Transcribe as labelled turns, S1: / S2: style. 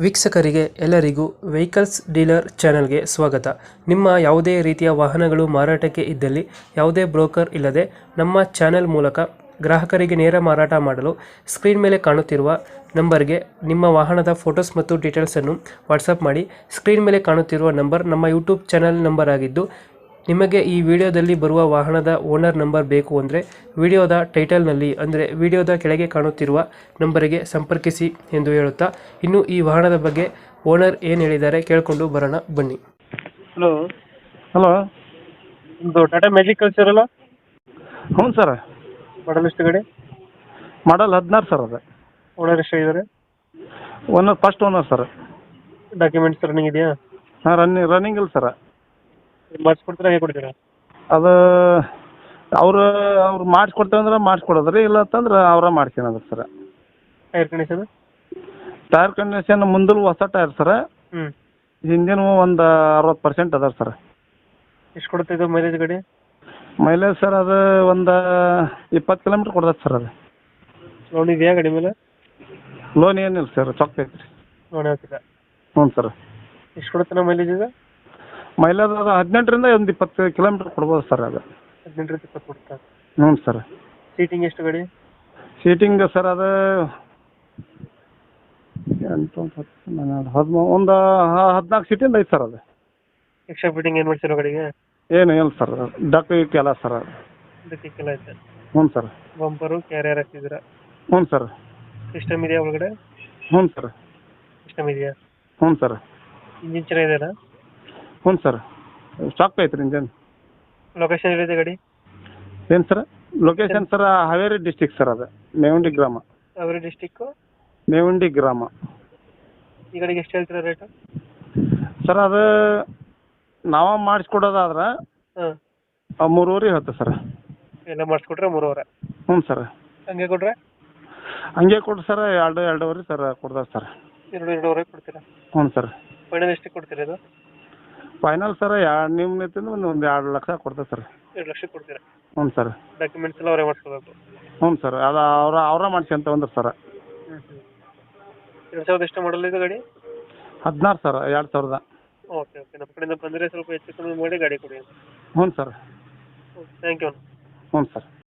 S1: ವೀಕ್ಷಕರಿಗೆ ಎಲ್ಲರಿಗೂ vehicles dealer ಚಾನೆಲ್ಗೆ ಸ್ವಾಗತ. ನಿಮ್ಮ ಯಾವುದೇ ರೀತಿಯ ವಾಹನಗಳು ಮಾರಾಟಕ್ಕೆ ಇದ್ದಲ್ಲಿ ಯಾವುದೇ ಬ್ರೋಕರ್ ಇಲ್ಲದೆ ನಮ್ಮ ಚಾನೆಲ್ ಮೂಲಕ ಗ್ರಾಹಕರಿಗೆ ನೇರ ಮಾರಾಟ ಮಾಡಲು ಸ್ಕ್ರೀನ್ ಮೇಲೆ ಕಾಣುತ್ತಿರುವ ನಂಬರ್ಗೆ ನಿಮ್ಮ ವಾಹನದ ಫೋಟೋಸ್ ಮತ್ತು ಡೀಟೇಲ್ಸನ್ನು ವಾಟ್ಸಪ್ ಮಾಡಿ. ಸ್ಕ್ರೀನ್ ಮೇಲೆ ಕಾಣುತ್ತಿರುವ ನಂಬರ್ ನಮ್ಮ ಯೂಟ್ಯೂಬ್ ಚಾನೆಲ್ ನಂಬರ್ ಆಗಿದ್ದು, ನಿಮಗೆ ಈ ವಿಡಿಯೋದಲ್ಲಿ ಬರುವ ವಾಹನದ ಓನರ್ ನಂಬರ್ ಬೇಕು ಅಂದರೆ ವಿಡಿಯೋದ ಟೈಟಲ್ನಲ್ಲಿ ಅಂದರೆ ವಿಡಿಯೋದ ಕೆಳಗೆ ಕಾಣುತ್ತಿರುವ ನಂಬರಿಗೆ ಸಂಪರ್ಕಿಸಿ ಎಂದು ಹೇಳುತ್ತಾ, ಇನ್ನು ಈ ವಾಹನದ ಬಗ್ಗೆ ಓನರ್ ಏನು ಹೇಳಿದ್ದಾರೆ ಕೇಳಿಕೊಂಡು ಬರೋಣ ಬನ್ನಿ. Hello
S2: hello.
S1: ಒಂದು ಟಾಟಾ ಮ್ಯಾಜಿಕ್ ಕಳಿಸಿರಲ್ಲ,
S2: ಹ್ಞೂ ಸರ್.
S1: ಮಾಡಲ್ ಎಷ್ಟು ಗಾಡಿ?
S2: ಮಾಡಲ್ 16 ಸರ್ ಅದು.
S1: ಓನರ್ ಎಷ್ಟು ಇದ್ದಾರೆ?
S2: Owner first owner sir.
S1: Documents running ಇದೆಯಾ?
S2: ಹಾಂ, ರನ್ನಿಂಗ್ ಇಲ್ಲ ಸರ್.
S1: ಮಾಡಿಸ್ಕೊಡ್ತೀರಾ, ಹೇಗೆ ಕೊಡ್ತೀರಾ?
S2: ಅದು ಅವ್ರು ಮಾಡಿಸ್ಕೊಡ್ತೇವೆ ಅಂದ್ರೆ ಮಾಡಿಸ್ಕೊಡೋದ್ರಿ, ಇಲ್ಲ ಅಂತಂದ್ರೆ ಅವರ ಮಾಡ್ಕೊಳೋದು sir.
S1: Tyre condition?
S2: Tyre condition ಮುಂದಲು ಹೊಸ ಟೈರ್ ಸರ್.
S1: ಹ್ಞೂ.
S2: ಹಿಂದಿನ ಒಂದು 60% ಅದಾವೆ ಸರ್.
S1: ಎಷ್ಟು ಕೊಡುತ್ತೆ ಇದು ಮೈಲೇಜ್ ಗಾಡಿ?
S2: ಮೈಲೇಜ್ ಸರ್ ಅದು ಒಂದು 20 ಕಿಲೋಮೀಟ್ರ್ ಕೊಡ್ತದೆ ಸರ್. ಅದು
S1: ಲೋನ್ ಇದೆಯಾ ಗಾಡಿ ಮೇಲೆ?
S2: ಲೋನ್ ಏನಿಲ್ಲ ಸರ್, ಚೊಕ್ಕ ಐತ್ರಿ.
S1: ಲೋನ್ ಹಾಕಿಲ್ಲ?
S2: ಹ್ಞೂ ಸರ್.
S1: ಎಷ್ಟು ಕೊಡುತ್ತೆ ನಮ್ಮ ಮೈಲೇಜ್ ಇದು?
S2: ಮೈಲೇಜ್ ಅದು 18ರಿಂದ ಒಂದು 20 ಕಿಲೋಮೀಟ್ರ್ ಕೊಡ್ಬೋದು ಸರ್. ಅದು
S1: 18 20 ಕೊಡ್ತಾ?
S2: ಹ್ಞೂ ಸರ್.
S1: ಸೀಟಿಂಗ್ ಎಷ್ಟು ಗಾಡಿ?
S2: ಸೀಟಿಂಗ್ ಸರ್ ಅದು 8 10 12 ಒಂದು 14 ಸೀಟಿಂದ ಐತೆ ಸರ್. ಅದು
S1: ಎಕ್ಸ್ಟ್ರಾ ಫಿಟ್ಟಿಂಗ್ ಏನು ಮಾಡ್ಸಿರೋ ಗಾಡಿಗೆ?
S2: ಏನು ಇಲ್ಲ ಸರ್, ಡಕ್ ಎಲ್ಲ ಸರ್.
S1: ಇದಕ್ಕೆಲ್ಲ ಐತೆ?
S2: ಹ್ಞೂ ಸರ್.
S1: Bumper carrier ಹಾಕ್ತಿದ್ದೀರಾ?
S2: ಹ್ಞೂ ಸರ್.
S1: ಸಿಸ್ಟಮ್ ಇದೆಯಾ ಒಳಗಡೆ?
S2: ಹ್ಞೂ ಸರ್.
S1: ಸಿಸ್ಟಮ್ ಇದೆಯಾ?
S2: ಹ್ಞೂ ಸರ್.
S1: ಇಂಜಿನ್ ಚೆನ್ನಾಗಿದೆಯಾ?
S2: ಹ್ಞೂ ಸರ್, ಸ್ಟಾಕ್ ಐತ್ರಿ ಇಂಜನ್.
S1: ಲೊಕೇಶನ್ ಎಲ್ಲಿದೆ ಗಾಡಿ?
S2: ಏನು sir? Location sir Haveri district sir. ಅದು ಮೇವುಂಡಿ ಗ್ರಾಮ.
S1: ಹಾವೇರಿ ಡಿಸ್ಟಿಕ್ಕು
S2: ಮೇವುಂಡಿ ಗ್ರಾಮ.
S1: ಈ ಗಾಡಿಗೆ ಎಷ್ಟು ಹೇಳ್ತೀರಾ ರೇಟು?
S2: ಸರ್ ಅದು ನಾವು ಮಾಡಿಸ್ಕೊಡೋದಾದ್ರೆ
S1: ಹಾಂ
S2: 3.5 ಹೇಳ್ತೆ ಸರ್.
S1: ಎಲ್ಲ ಮಾಡಿಸ್ಕೊಟ್ರೆ 3.5?
S2: ಹ್ಞೂ ಸರ್.
S1: ಹಂಗೆ ಕೊಟ್ರೆ?
S2: ಹಂಗೆ ಕೊಡ್ರಿ ಸರ್, 2.5 ಸರ್ ಕೊಡ್ತಾರೆ ಸರ್.
S1: 2.5 ಕೊಡ್ತೀರಾ?
S2: ಹ್ಞೂ ಸರ್.
S1: ಫೈನಲ್ ಎಷ್ಟಕ್ಕೆ ಕೊಡ್ತೀರಾ ಇದು?
S2: ಫೈನಲ್ ಸರ್ ನಿಮ್ಮ ನಿಂತಿಂದ ಒಂದು 2 ಲಕ್ಷ ಕೊಡ್ತೇವೆ ಸರ್.
S1: 2 ಲಕ್ಷಕ್ಕೆ ಕೊಡ್ತೀರಾ?
S2: ಹ್ಞೂ ಸರ್.
S1: ಡಾಕ್ಯುಮೆಂಟ್ಸ್ ಎಲ್ಲ ಅವರೇ ಮಾಡಿಸ್ಕೋಬೇಕು?
S2: ಹ್ಞೂ ಸರ್, ಅದು ಅವರ ಮಾಡಿಸ್ಕೊಂತ ಬಂದ್ರೆ ಸರ್.
S1: 2000 ಎಷ್ಟು ಮಾಡಲ್ ಇದು ಗಾಡಿ?
S2: 16 ಸರ್, 2000.
S1: ಓಕೆ ಓಕೆ, ನಮ್ಮ ಕಡೆಯಿಂದ ಬಂದರೆ ಸ್ವಲ್ಪ ಹೆಚ್ಚು ಕಮ್ಮಿ ಮಾಡಿ ಗಾಡಿ ಕೊಡಿ.
S2: ಹ್ಞೂ ಸರ್.
S1: Thank you.
S2: ಹ್ಞೂ ಸರ್.